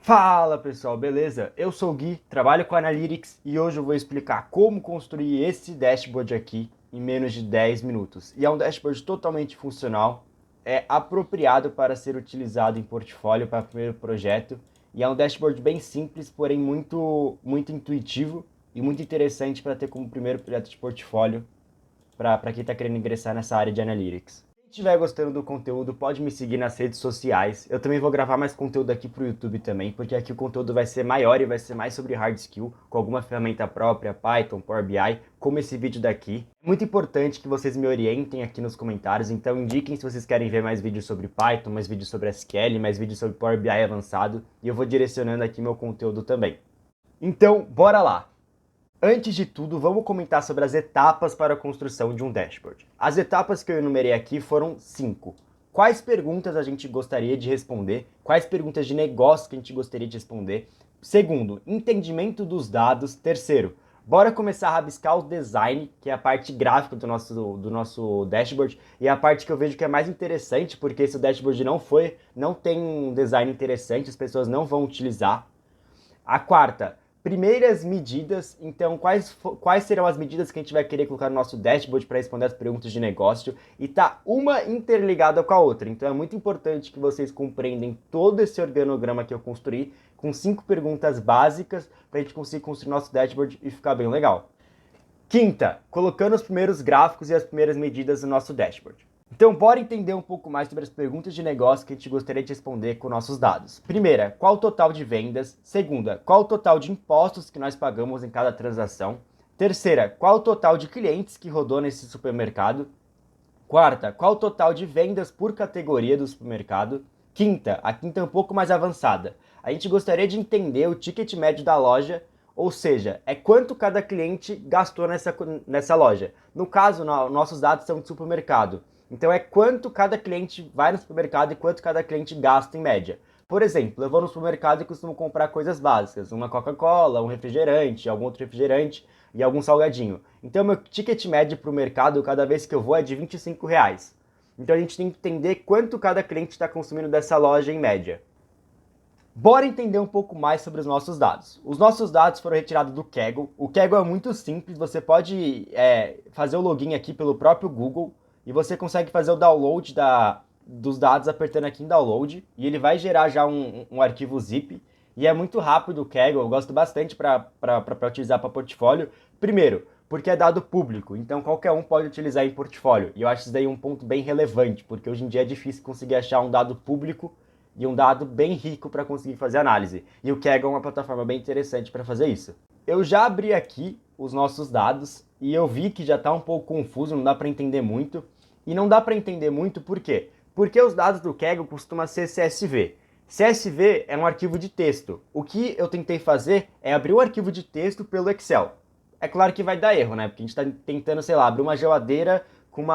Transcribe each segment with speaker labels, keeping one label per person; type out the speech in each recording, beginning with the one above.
Speaker 1: Fala pessoal, beleza? Eu sou o Gui, trabalho com Analytics e hoje eu vou explicar como construir esse dashboard aqui em menos de 10 minutos. E é um dashboard totalmente funcional, é apropriado para ser utilizado em portfólio para primeiro projeto e é um dashboard bem simples, porém muito intuitivo e muito interessante para ter como primeiro projeto de portfólio para quem está querendo ingressar nessa área de Analytics. Se estiver gostando do conteúdo, pode me seguir nas redes sociais. Eu também vou gravar mais conteúdo aqui pro YouTube também, porque aqui o conteúdo vai ser maior e vai ser mais sobre hard skill, com alguma ferramenta própria, Python, Power BI, como esse vídeo daqui. É muito importante que vocês me orientem aqui nos comentários, então indiquem se vocês querem ver mais vídeos sobre Python, mais vídeos sobre SQL, mais vídeos sobre Power BI avançado, e eu vou direcionando aqui meu conteúdo também. Então, bora lá! Antes de tudo, vamos comentar sobre as etapas para a construção de um dashboard. As etapas que eu enumerei aqui foram 5. Quais perguntas a gente gostaria de responder? Quais perguntas de negócio que a gente gostaria de responder? Segundo, entendimento dos dados. Terceiro, bora começar a rabiscar o design, que é a parte gráfica do nosso dashboard, e é a parte que eu vejo que é mais interessante, porque se o dashboard não tem um design interessante, as pessoas não vão utilizar. A quarta, primeiras medidas. Então, quais serão as medidas que a gente vai querer colocar no nosso dashboard para responder as perguntas de negócio? E tá uma interligada com a outra. Então, é muito importante que vocês compreendam todo esse organograma que eu construí com 5 perguntas básicas para a gente conseguir construir nosso dashboard e ficar bem legal. Quinta, colocando os primeiros gráficos e as primeiras medidas no nosso dashboard. Então, bora entender um pouco mais sobre as perguntas de negócio que a gente gostaria de responder com nossos dados. Primeira, qual o total de vendas? Segunda, qual o total de impostos que nós pagamos em cada transação? Terceira, qual o total de clientes que rodou nesse supermercado? Quarta, qual o total de vendas por categoria do supermercado? Quinta, a quinta é um pouco mais avançada. A gente gostaria de entender o ticket médio da loja, ou seja, é quanto cada cliente gastou nessa loja. No caso, nossos dados são de supermercado. Então é quanto cada cliente vai no supermercado e quanto cada cliente gasta em média. Por exemplo, eu vou no supermercado e costumo comprar coisas básicas, uma Coca-Cola, um refrigerante, algum outro refrigerante e algum salgadinho. Então meu ticket médio para o mercado cada vez que eu vou é de R$ 25. Então a gente tem que entender quanto cada cliente está consumindo dessa loja em média. Bora entender um pouco mais sobre os nossos dados. Os nossos dados foram retirados do Kaggle. O Kaggle é muito simples, você pode fazer o login aqui pelo próprio Google e você consegue fazer o download dos dados apertando aqui em download e ele vai gerar já um arquivo zip e é muito rápido o Kaggle, eu gosto bastante para utilizar para portfólio. Primeiro, porque é dado público, então qualquer um pode utilizar em portfólio. E eu acho isso daí um ponto bem relevante, porque hoje em dia é difícil conseguir achar um dado público e um dado bem rico para conseguir fazer análise. E o Kaggle é uma plataforma bem interessante para fazer isso. Eu já abri aqui os nossos dados e eu vi que já está um pouco confuso, não dá para entender muito. E não dá para entender muito por quê? Porque os dados do Kaggle costumam ser CSV. CSV é um arquivo de texto. O que eu tentei fazer é abrir o arquivo de texto pelo Excel. É claro que vai dar erro, né? Porque a gente está tentando, sei lá, abrir uma geladeira com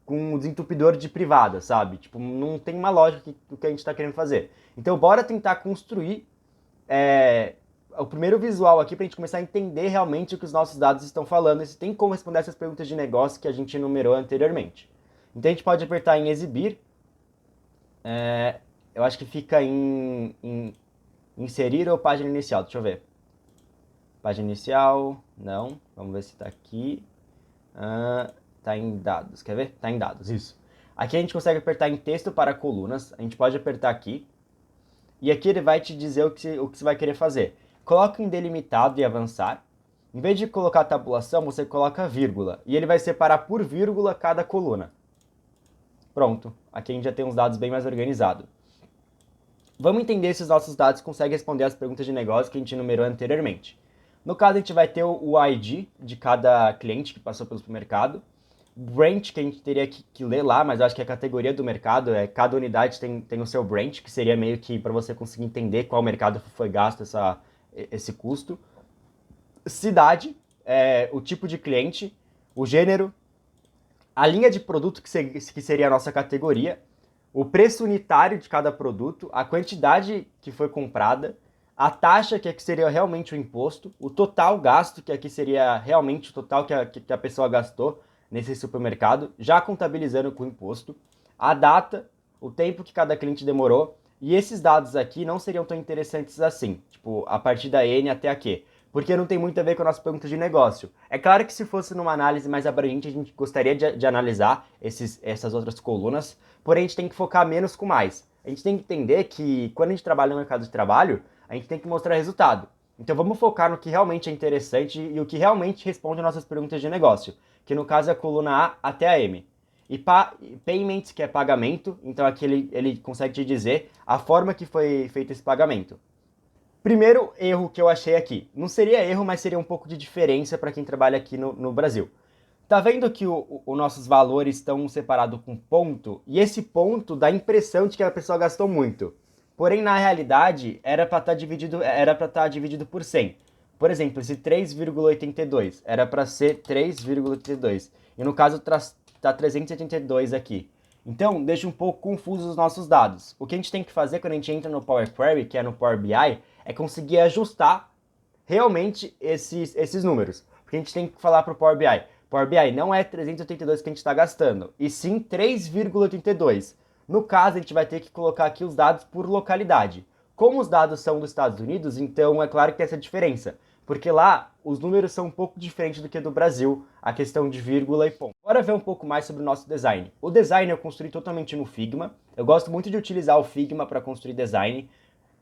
Speaker 1: um desentupidor de privada, sabe? Tipo, não tem uma lógica do que a gente está querendo fazer. Então, bora tentar construir o primeiro visual aqui para a gente começar a entender realmente o que os nossos dados estão falando e se tem como responder essas perguntas de negócio que a gente enumerou anteriormente. Então, a gente pode apertar em exibir. Eu acho que fica em inserir ou página inicial. Deixa eu ver. Página inicial, não. Vamos ver se está aqui. Tá em dados, quer ver? Tá em dados, isso. Aqui a gente consegue apertar em texto para colunas, a gente pode apertar aqui, e aqui ele vai te dizer o que você vai querer fazer. Coloca em delimitado e avançar. Em vez de colocar tabulação, você coloca vírgula, e ele vai separar por vírgula cada coluna. Pronto, aqui a gente já tem uns dados bem mais organizados. Vamos entender se os nossos dados conseguem responder as perguntas de negócio que a gente enumerou anteriormente. No caso, a gente vai ter o ID de cada cliente que passou pelo supermercado, branch que a gente teria que ler lá, mas eu acho que a categoria do mercado cada unidade tem o seu branch, que seria meio que para você conseguir entender qual mercado foi gasto esse custo. Cidade, o tipo de cliente, o gênero, a linha de produto que seria a nossa categoria, o preço unitário de cada produto, a quantidade que foi comprada, a taxa, que aqui seria realmente o imposto, o total gasto, que aqui seria realmente o total que a pessoa gastou nesse supermercado, já contabilizando com o imposto, a data, o tempo que cada cliente demorou, E esses dados aqui não seriam tão interessantes assim, tipo, a partir da N até a Q, porque não tem muito a ver com a nossa pergunta de negócio. É claro que se fosse numa análise mais abrangente, a gente gostaria de analisar essas outras colunas, porém a gente tem que focar menos com mais. A gente tem que entender que quando a gente trabalha no mercado de trabalho, a gente tem que mostrar resultado. Então vamos focar no que realmente é interessante e o que realmente responde às nossas perguntas de negócio, que no caso é a coluna A até a M. E payments, que é pagamento, então aqui ele consegue te dizer a forma que foi feito esse pagamento. Primeiro erro que eu achei aqui, não seria erro, mas seria um pouco de diferença para quem trabalha aqui no Brasil. Tá vendo que os nossos valores estão separados com ponto? E esse ponto dá a impressão de que a pessoa gastou muito. Porém, na realidade, era para estar dividido por 100. Por exemplo, esse 3,82 era para ser 3,82. E no caso está 382 aqui. Então, deixa um pouco confuso os nossos dados. O que a gente tem que fazer quando a gente entra no Power Query, que é no Power BI, é conseguir ajustar realmente esses números. Porque a gente tem que falar para o Power BI. Power BI não é 382 que a gente está gastando, e sim 3,82. No caso, a gente vai ter que colocar aqui os dados por localidade. Como os dados são dos Estados Unidos, então é claro que tem essa diferença. Porque lá os números são um pouco diferentes do que do Brasil, a questão de vírgula e ponto. Agora ver um pouco mais sobre o nosso design. O design eu construí totalmente no Figma. Eu gosto muito de utilizar o Figma para construir design,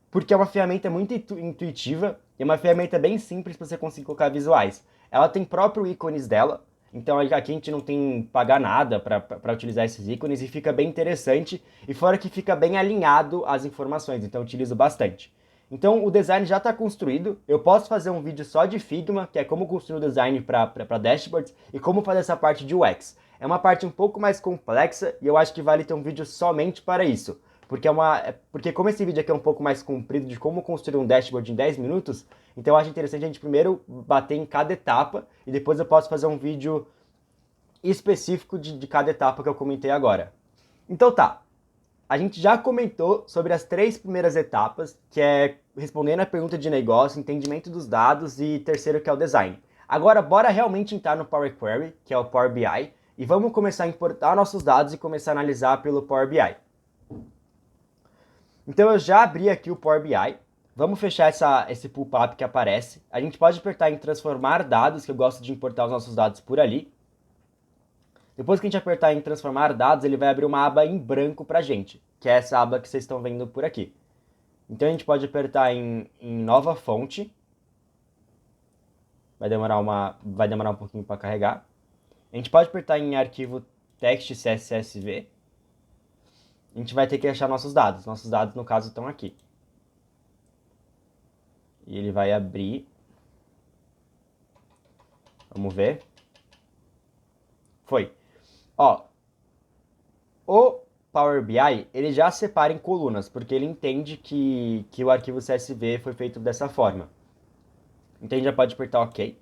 Speaker 1: porque é uma ferramenta muito intuitiva e uma ferramenta bem simples para você conseguir colocar visuais. Ela tem próprio ícones dela, então aqui a gente não tem que pagar nada para utilizar esses ícones e fica bem interessante, e fora que fica bem alinhado às informações, então eu utilizo bastante. Então o design já está construído, eu posso fazer um vídeo só de Figma, que é como construir o design para dashboards e como fazer essa parte de UX. É uma parte um pouco mais complexa e eu acho que vale ter um vídeo somente para isso. Porque como esse vídeo aqui é um pouco mais comprido de como construir um dashboard em 10 minutos, então eu acho interessante a gente primeiro bater em cada etapa e depois eu posso fazer um vídeo específico de cada etapa que eu comentei agora. Então tá, a gente já comentou sobre as 3 primeiras etapas, que é respondendo a pergunta de negócio, entendimento dos dados e terceiro que é o design. Agora bora realmente entrar no Power Query, que é o Power BI, e vamos começar a importar nossos dados e começar a analisar pelo Power BI. Então eu já abri aqui o Power BI, vamos fechar esse pop-up que aparece. A gente pode apertar em transformar dados, que eu gosto de importar os nossos dados por ali. Depois que a gente apertar em transformar dados, ele vai abrir uma aba em branco pra gente, que é essa aba que vocês estão vendo por aqui. Então a gente pode apertar em nova fonte, vai demorar um pouquinho para carregar. A gente pode apertar em arquivo text CSV. A gente vai ter que achar nossos dados. Nossos dados, no caso, estão aqui. E ele vai abrir. Vamos ver. Foi. Ó, o Power BI, ele já separa em colunas, porque ele entende que o arquivo CSV foi feito dessa forma. Então a gente já pode apertar OK.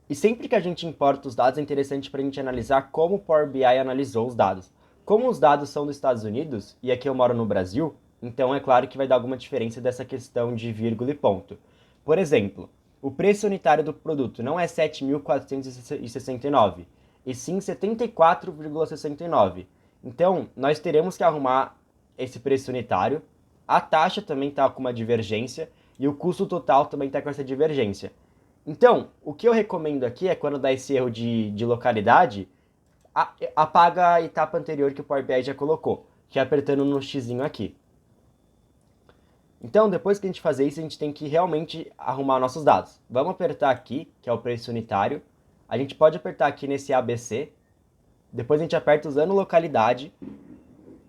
Speaker 1: E sempre que a gente importa os dados, é interessante para a gente analisar como o Power BI analisou os dados. Como os dados são dos Estados Unidos, e aqui eu moro no Brasil, então é claro que vai dar alguma diferença dessa questão de vírgula e ponto. Por exemplo, o preço unitário do produto não é 7.469, e sim 74,69. Então, nós teremos que arrumar esse preço unitário, a taxa também está com uma divergência, e o custo total também está com essa divergência. Então, o que eu recomendo aqui é quando dá esse erro de localidade, apaga a etapa anterior que o Power BI já colocou, que é apertando no xizinho aqui. Então, depois que a gente fazer isso, a gente tem que realmente arrumar nossos dados. Vamos apertar aqui, que é o preço unitário. A gente pode apertar aqui nesse ABC. Depois a gente aperta usando localidade.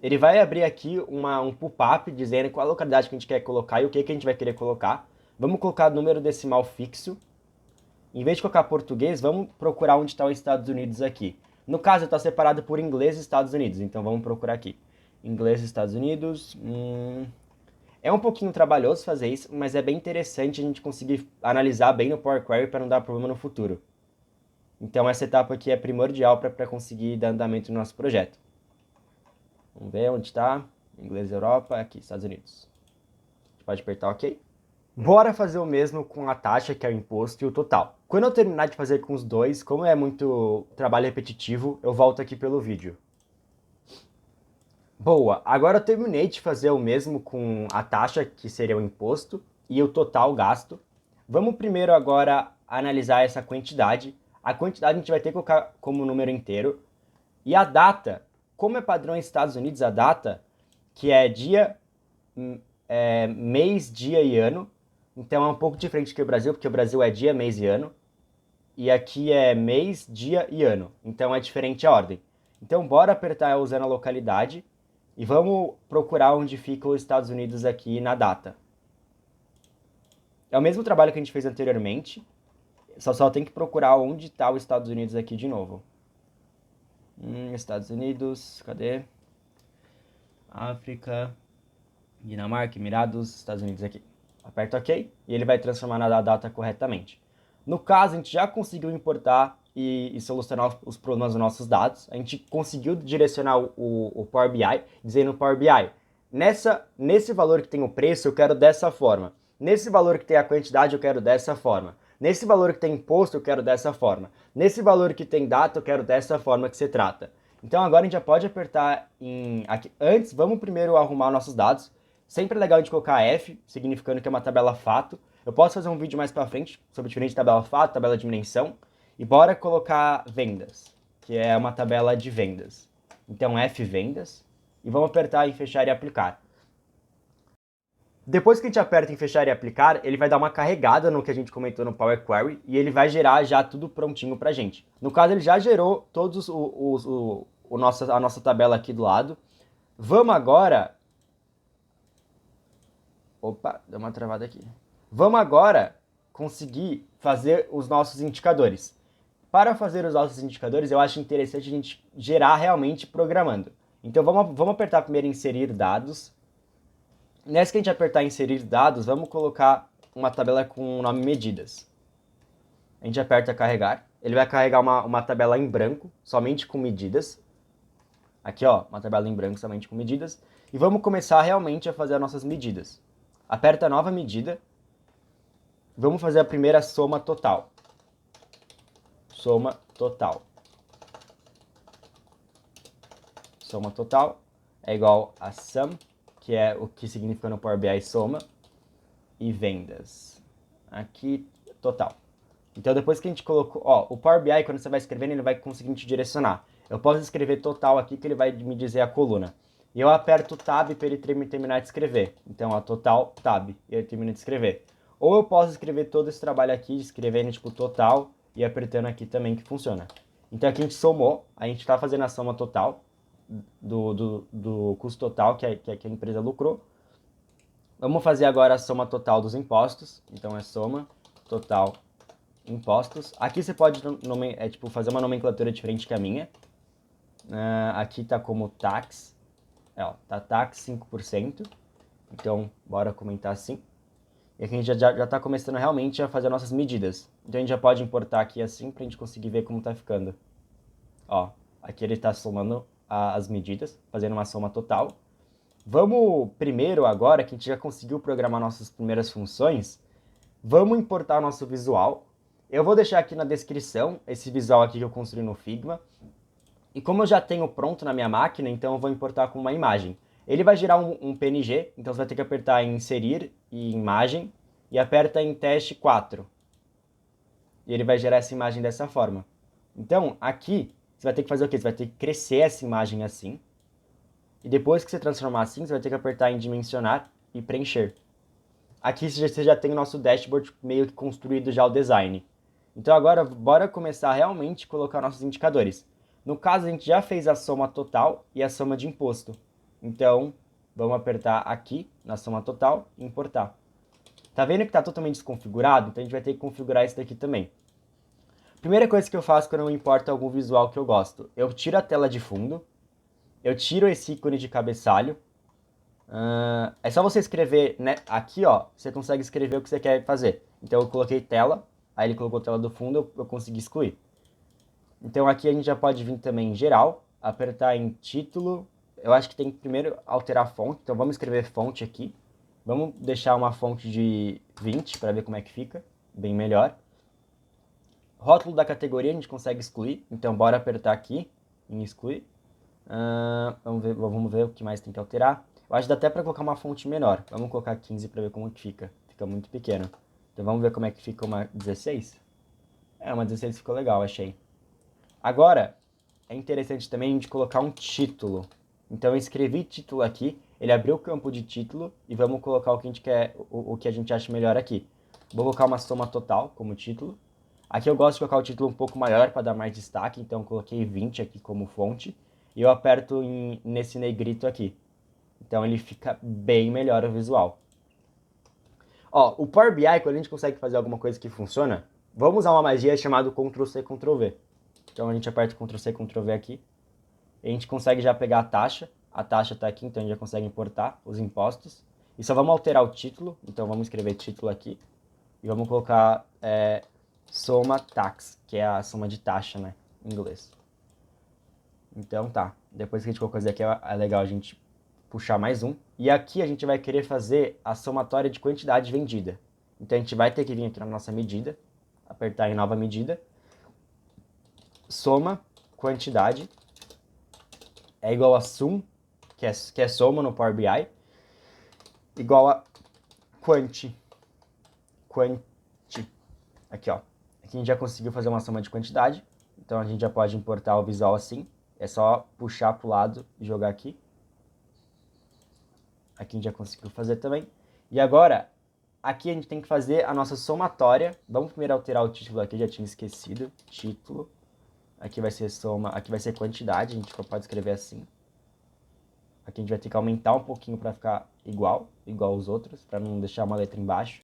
Speaker 1: Ele vai abrir aqui um pop-up dizendo qual a localidade que a gente quer colocar e o que a gente vai querer colocar. Vamos colocar número decimal fixo. Em vez de colocar português, vamos procurar onde está os Estados Unidos aqui. No caso, está separado por inglês e Estados Unidos, então vamos procurar aqui. Inglês e Estados Unidos. É um pouquinho trabalhoso fazer isso, mas é bem interessante a gente conseguir analisar bem no Power Query para não dar problema no futuro. Então essa etapa aqui é primordial para conseguir dar andamento no nosso projeto. Vamos ver onde está. Inglês Europa, aqui, Estados Unidos. A gente pode apertar OK. Bora fazer o mesmo com a taxa, que é o imposto, e o total. Quando eu terminar de fazer com os dois, como é muito trabalho repetitivo, eu volto aqui pelo vídeo. Boa, agora eu terminei de fazer o mesmo com a taxa, que seria o imposto, e o total gasto. Vamos primeiro agora analisar essa quantidade. A quantidade a gente vai ter que colocar como número inteiro. E a data, como é padrão nos Estados Unidos, a data, que é dia, mês, dia e ano. Então é um pouco diferente que o Brasil, porque o Brasil é dia, mês e ano. E aqui é mês, dia e ano. Então é diferente a ordem. Então bora apertar usando a localidade e vamos procurar onde fica os Estados Unidos aqui na data. É o mesmo trabalho que a gente fez anteriormente, só tem que procurar onde está os Estados Unidos aqui de novo. Estados Unidos, cadê? África, Dinamarca, Emirados, Estados Unidos aqui. Aperta OK e ele vai transformar na data corretamente. No caso, a gente já conseguiu importar e solucionar os problemas dos nossos dados. A gente conseguiu direcionar o Power BI, dizendo no Power BI, nesse valor que tem o preço, eu quero dessa forma. Nesse valor que tem a quantidade, eu quero dessa forma. Nesse valor que tem imposto, eu quero dessa forma. Nesse valor que tem data, eu quero dessa forma que se trata. Então agora a gente já pode apertar aqui. Antes, vamos primeiro arrumar nossos dados. Sempre é legal a gente colocar F, significando que é uma tabela fato. Eu posso fazer um vídeo mais pra frente sobre diferente tabela fato, tabela de dimensão. E bora colocar vendas, que é uma tabela de vendas. Então F vendas. E vamos apertar em fechar e aplicar. Depois que a gente aperta em fechar e aplicar, ele vai dar uma carregada no que a gente comentou no Power Query e ele vai gerar já tudo prontinho pra gente. No caso, ele já gerou todos a nossa tabela aqui do lado. Vamos agora... Opa, deu uma travada aqui. Vamos agora conseguir fazer os nossos indicadores. Para fazer os nossos indicadores, eu acho interessante a gente gerar realmente programando. Então vamos apertar primeiro em inserir dados. Nessa que a gente apertar em inserir dados, vamos colocar uma tabela com o nome medidas. A gente aperta carregar. Ele vai carregar uma tabela em branco, somente com medidas. Aqui, ó, uma tabela em branco somente com medidas. E vamos começar realmente a fazer as nossas medidas. Aperta nova medida. Vamos fazer a primeira soma total. Soma total. Soma total é igual a sum, que é o que significa no Power BI soma, e vendas. Aqui, total. Então, depois que a gente colocou... Ó, o Power BI, quando você vai escrevendo, ele vai conseguir te direcionar. Eu posso escrever total aqui, que ele vai me dizer a coluna. E eu aperto Tab para ele terminar de escrever. Então, ó, total, Tab, e ele termina de escrever. Ou eu posso escrever todo esse trabalho aqui, escrevendo tipo total e apertando aqui também, que funciona. Então, aqui a gente somou, a gente está fazendo a soma total do custo total que a empresa lucrou. Vamos fazer agora a soma total dos impostos. Então, é soma total impostos. Aqui você pode fazer uma nomenclatura diferente que a minha. Aqui está como tax. Tá tax 5%. Então, bora comentar assim. E aqui a gente já está começando realmente a fazer nossas medidas. Então, a gente já pode importar aqui assim para a gente conseguir ver como está ficando. Ó, aqui ele está somando as medidas, fazendo uma soma total. Vamos primeiro, agora que a gente já conseguiu programar nossas primeiras funções, vamos importar nosso visual. Eu vou deixar aqui na descrição esse visual aqui que eu construí no Figma. E como eu já tenho pronto na minha máquina, então eu vou importar com uma imagem. Ele vai gerar um PNG, então você vai ter que apertar em inserir e imagem e aperta em teste 4. E ele vai gerar essa imagem dessa forma. Então, aqui, você vai ter que fazer o quê? Você vai ter que crescer essa imagem assim. E depois que você transformar assim, você vai ter que apertar em dimensionar e preencher. Aqui você já tem o nosso dashboard meio que construído já o design. Então agora, bora começar a realmente colocar nossos indicadores. No caso, a gente já fez a soma total e a soma de imposto. Então, vamos apertar aqui na soma total e importar. Tá vendo que está totalmente desconfigurado? Então a gente vai ter que configurar isso daqui também. Primeira coisa que eu faço quando eu importo algum visual que eu gosto, eu tiro a tela de fundo, eu tiro esse ícone de cabeçalho. É só você escrever, né? Aqui, ó, você consegue escrever o que você quer fazer. Então eu coloquei tela, aí ele colocou tela do fundo, eu consegui excluir. Então aqui a gente já pode vir também em geral, apertar em título. Eu acho que tem que primeiro alterar a fonte, então vamos escrever fonte aqui. Vamos deixar uma fonte de 20 para ver como é que fica, bem melhor. Rótulo da categoria a gente consegue excluir, então bora apertar aqui em excluir. Vamos ver o que mais tem que alterar. Eu acho que dá até para colocar uma fonte menor. Vamos colocar 15 para ver como que fica. Fica muito pequeno. Então vamos ver como é que fica uma 16. Uma 16 ficou legal, achei. Agora, é interessante também a gente colocar um título. Então eu escrevi título aqui, ele abriu o campo de título e vamos colocar o que a gente quer, o que a gente acha melhor aqui. Vou colocar uma soma total como título. Aqui eu gosto de colocar o título um pouco maior para dar mais destaque, então eu coloquei 20 aqui como fonte. E eu aperto nesse negrito aqui. Então ele fica bem melhor o visual. Ó, o Power BI, quando a gente consegue fazer alguma coisa que funciona, vamos usar uma magia chamada Ctrl+C, Ctrl+V. Então a gente aperta Ctrl+C, Ctrl+V aqui. E a gente consegue já pegar a taxa. A taxa está aqui, então a gente já consegue importar os impostos. E só vamos alterar o título. Então vamos escrever título aqui. E vamos colocar soma tax, que é a soma de taxa, né, em inglês. Então tá. Depois que a gente colocou isso aqui, é legal a gente puxar mais um. E aqui a gente vai querer fazer a somatória de quantidade vendida. Então a gente vai ter que vir aqui na nossa medida, apertar em nova medida, soma quantidade é igual a sum, que é soma no Power BI, igual a quanti. Aqui, ó. Aqui a gente já conseguiu fazer uma soma de quantidade, então a gente já pode importar o visual assim. É só puxar para o lado e jogar aqui. Aqui a gente já conseguiu fazer também. E agora, aqui a gente tem que fazer a nossa somatória. Vamos primeiro alterar o título aqui, já tinha esquecido. Título. Aqui vai ser soma, aqui vai ser quantidade, a gente pode escrever assim. Aqui a gente vai ter que aumentar um pouquinho para ficar igual os outros, para não deixar uma letra embaixo.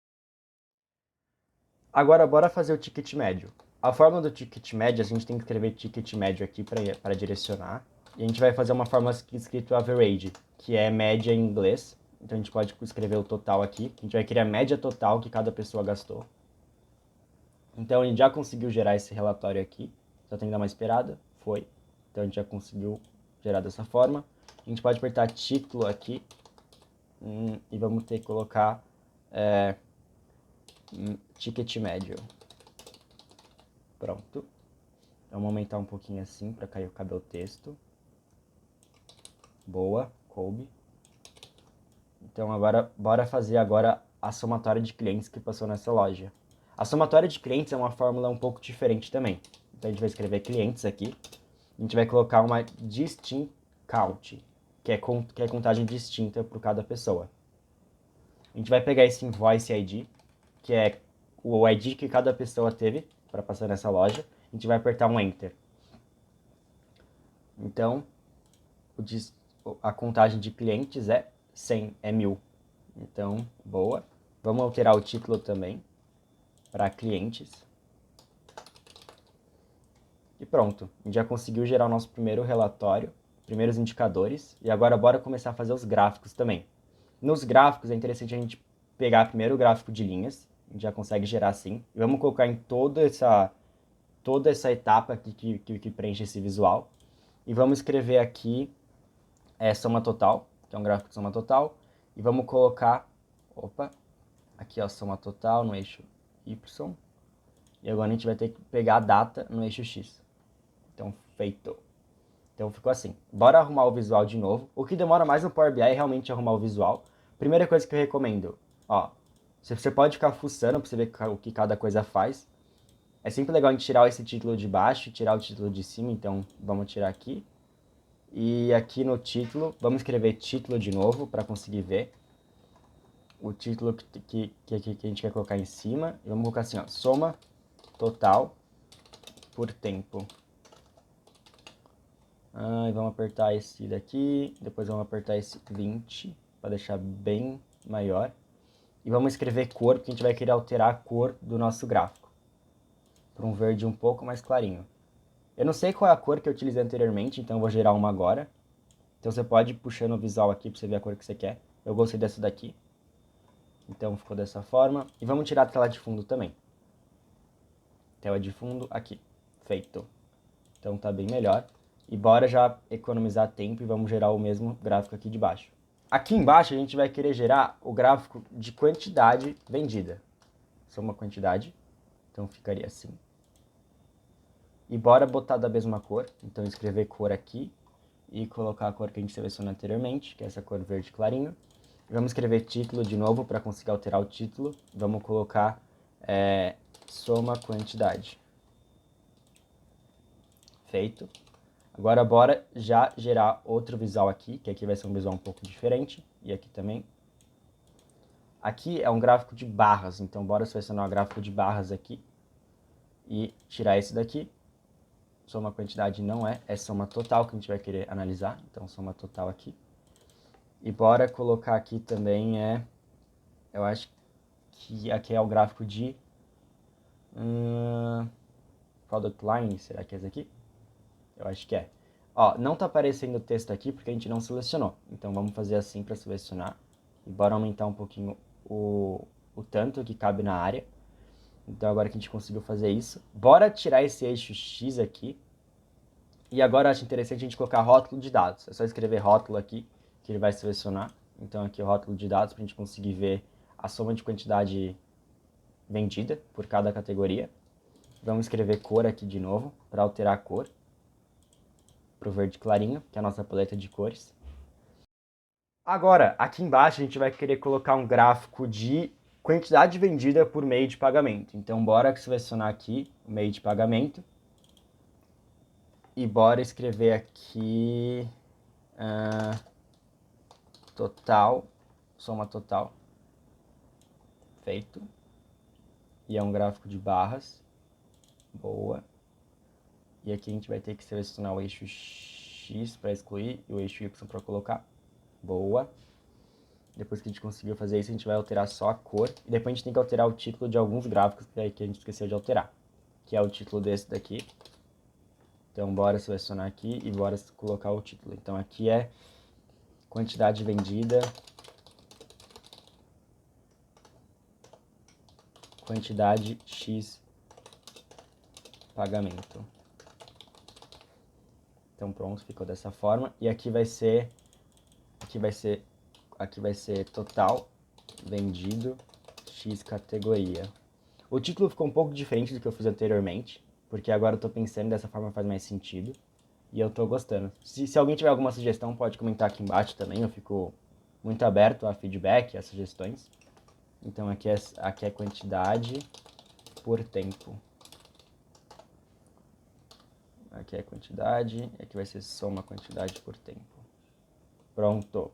Speaker 1: Agora, bora fazer o ticket médio. A forma do ticket médio, a gente tem que escrever ticket médio aqui para direcionar. E a gente vai fazer uma forma escrito average, que é média em inglês. Então a gente pode escrever o total aqui. A gente vai querer a média total que cada pessoa gastou. Então a gente já conseguiu gerar esse relatório aqui. Só tem que dar uma esperada. Foi. Então a gente já conseguiu gerar dessa forma. A gente pode apertar título aqui. E vamos ter que colocar ticket médio. Pronto. Vamos aumentar um pouquinho assim para caber o texto. Boa, coube. Então agora, bora fazer agora a somatória de clientes que passou nessa loja. A somatória de clientes é uma fórmula um pouco diferente também. Então a gente vai escrever clientes aqui. A gente vai colocar uma distinct count, que é contagem distinta por cada pessoa. A gente vai pegar esse invoice ID, que é o ID que cada pessoa teve para passar nessa loja. A gente vai apertar um Enter. Então, a contagem de clientes é 100, é 1000. Então, boa. Vamos alterar o título também para clientes. E pronto, a gente já conseguiu gerar o nosso primeiro relatório, primeiros indicadores. E agora bora começar a fazer os gráficos também. Nos gráficos é interessante a gente pegar primeiro o gráfico de linhas. A gente já consegue gerar assim. E vamos colocar em toda essa etapa aqui que preenche esse visual. E vamos escrever aqui soma total, que é um gráfico de soma total. E vamos colocar, aqui ó, soma total no eixo Y. E agora a gente vai ter que pegar a data no eixo X. Então, feito. Então ficou assim. Bora arrumar o visual de novo. O que demora mais no Power BI é realmente arrumar o visual. Primeira coisa que eu recomendo, ó, você pode ficar fuçando para você ver o que cada coisa faz. É sempre legal a gente tirar esse título de baixo e tirar o título de cima, então vamos tirar aqui. E aqui no título, vamos escrever título de novo para conseguir ver o título que a gente quer colocar em cima. E vamos colocar assim, ó, soma total por tempo. E vamos apertar esse daqui, depois vamos apertar esse 20 para deixar bem maior. E vamos escrever cor, porque a gente vai querer alterar a cor do nosso gráfico para um verde um pouco mais clarinho. Eu não sei qual é a cor que eu utilizei anteriormente, então eu vou gerar uma agora. Então você pode ir puxando o visual aqui para você ver a cor que você quer. Eu gostei dessa daqui. Então ficou dessa forma. E vamos tirar a tela de fundo também. Tela de fundo aqui. Feito. Então tá bem melhor. E bora já economizar tempo e vamos gerar o mesmo gráfico aqui de baixo. Aqui embaixo a gente vai querer gerar o gráfico de quantidade vendida. Soma quantidade. Então ficaria assim. E bora botar da mesma cor. Então escrever cor aqui. e colocar a cor que a gente selecionou anteriormente, que é essa cor verde clarinho. Vamos escrever título de novo para conseguir alterar o título. Vamos colocar soma quantidade. Feito. Agora bora já gerar outro visual aqui, que aqui vai ser um visual um pouco diferente, e aqui também. Aqui é um gráfico de barras, então bora selecionar o gráfico de barras aqui e tirar esse daqui. Soma quantidade não é soma total que a gente vai querer analisar, então soma total aqui. E bora colocar aqui também eu acho que aqui é o gráfico de product line, será que é esse aqui? Eu acho que é. Ó, não tá aparecendo o texto aqui porque a gente não selecionou. Então vamos fazer assim para selecionar. E bora aumentar um pouquinho o tanto que cabe na área. Então agora que a gente conseguiu fazer isso, bora tirar esse eixo X aqui. E agora eu acho interessante a gente colocar rótulo de dados. É só escrever rótulo aqui, que ele vai selecionar. Então aqui o rótulo de dados para a gente conseguir ver a soma de quantidade vendida por cada categoria. Vamos escrever cor aqui de novo, para alterar a cor. Para o verde clarinho, que é a nossa paleta de cores. Agora, aqui embaixo a gente vai querer colocar um gráfico de quantidade vendida por meio de pagamento. Então, bora selecionar aqui o meio de pagamento. E bora escrever aqui total, soma total. Feito. E é um gráfico de barras. Boa. E aqui a gente vai ter que selecionar o eixo X para excluir e o eixo Y para colocar. Boa. Depois que a gente conseguiu fazer isso, a gente vai alterar só a cor. E depois a gente tem que alterar o título de alguns gráficos que a gente esqueceu de alterar. Que é o título desse daqui. Então, bora selecionar aqui e bora colocar o título. Então, aqui é quantidade vendida. Quantidade X pagamento. Então, pronto, ficou dessa forma. E aqui vai ser total vendido X categoria. O título ficou um pouco diferente do que eu fiz anteriormente, porque agora eu tô pensando dessa forma faz mais sentido. E eu tô gostando. Se alguém tiver alguma sugestão, pode comentar aqui embaixo também. Eu fico muito aberto a feedback, a sugestões. Então aqui é quantidade por tempo. Aqui é quantidade, aqui vai ser soma quantidade por tempo. Pronto.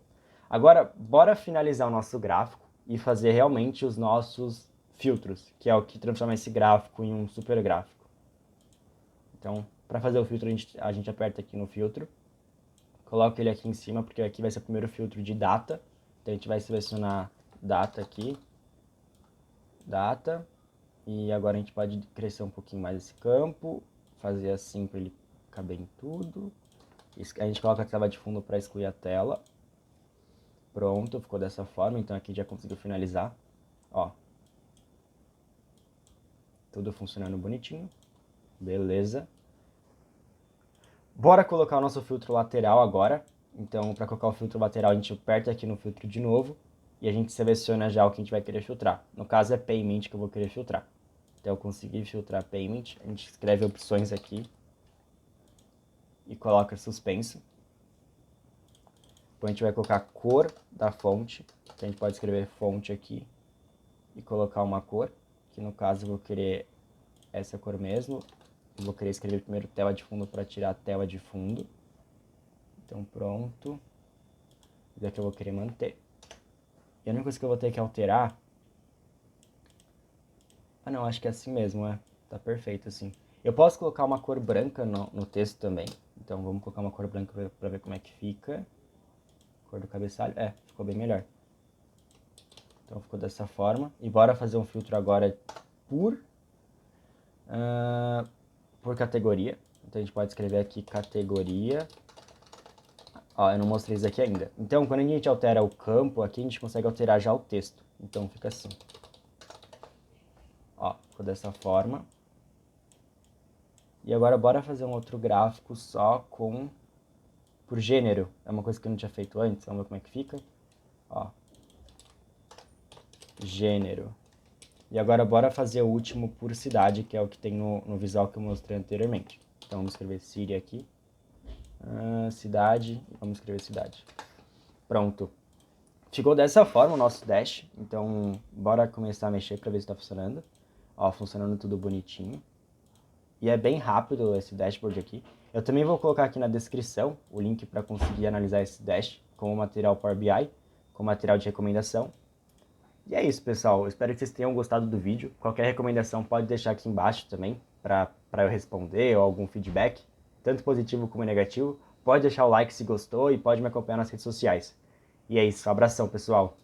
Speaker 1: Agora, bora finalizar o nosso gráfico e fazer realmente os nossos filtros, que é o que transforma esse gráfico em um super gráfico. Então, para fazer o filtro, a gente aperta aqui no filtro, coloca ele aqui em cima, porque aqui vai ser o primeiro filtro de data. Então, a gente vai selecionar data aqui, data, e agora a gente pode crescer um pouquinho mais esse campo, fazer assim para ele caber em tudo. A gente coloca a tela de fundo para excluir a tela. Pronto, ficou dessa forma, então aqui já conseguiu finalizar. Ó. Tudo funcionando bonitinho. Beleza. Bora colocar o nosso filtro lateral agora. Então, para colocar o filtro lateral, a gente aperta aqui no filtro de novo. E a gente seleciona já o que a gente vai querer filtrar. No caso é Payment que eu vou querer filtrar. Então, eu consegui filtrar Payment. A gente escreve opções aqui. E coloca suspenso. Depois a gente vai colocar a cor da fonte. Então, a gente pode escrever fonte aqui. E colocar uma cor. Que no caso eu vou querer essa cor mesmo. Eu vou querer escrever primeiro tela de fundo para tirar a tela de fundo. Então pronto. Isso aqui eu vou querer manter. E a única coisa que eu vou ter que alterar... Ah não, acho que é assim mesmo, Tá perfeito assim. Eu posso colocar uma cor branca no texto também. Então vamos colocar uma cor branca para ver como é que fica. Cor do cabeçalho. Ficou bem melhor. Então ficou dessa forma. E bora fazer um filtro agora por categoria. Então a gente pode escrever aqui categoria. Ó, eu não mostrei isso aqui ainda. Então, quando a gente altera o campo, aqui a gente consegue alterar já o texto. Então, fica assim. Ó, ficou dessa forma. E agora, bora fazer um outro gráfico só por gênero. É uma coisa que eu não tinha feito antes. Vamos ver como é que fica. Ó. Gênero. E agora, bora fazer o último por cidade, que é o que tem no visual que eu mostrei anteriormente. Então, vamos escrever City aqui. cidade, vamos escrever cidade. Pronto. Ficou dessa forma o nosso dash, então bora começar a mexer para ver se está funcionando. Ó, funcionando tudo bonitinho. E é bem rápido esse dashboard aqui. Eu também vou colocar aqui na descrição o link para conseguir analisar esse dash com o material Power BI, com o material de recomendação. E é isso, pessoal. Eu espero que vocês tenham gostado do vídeo. Qualquer recomendação pode deixar aqui embaixo também para eu responder ou algum feedback, tanto positivo como negativo. Pode deixar o like se gostou e pode me acompanhar nas redes sociais. E é isso. Um abração, pessoal.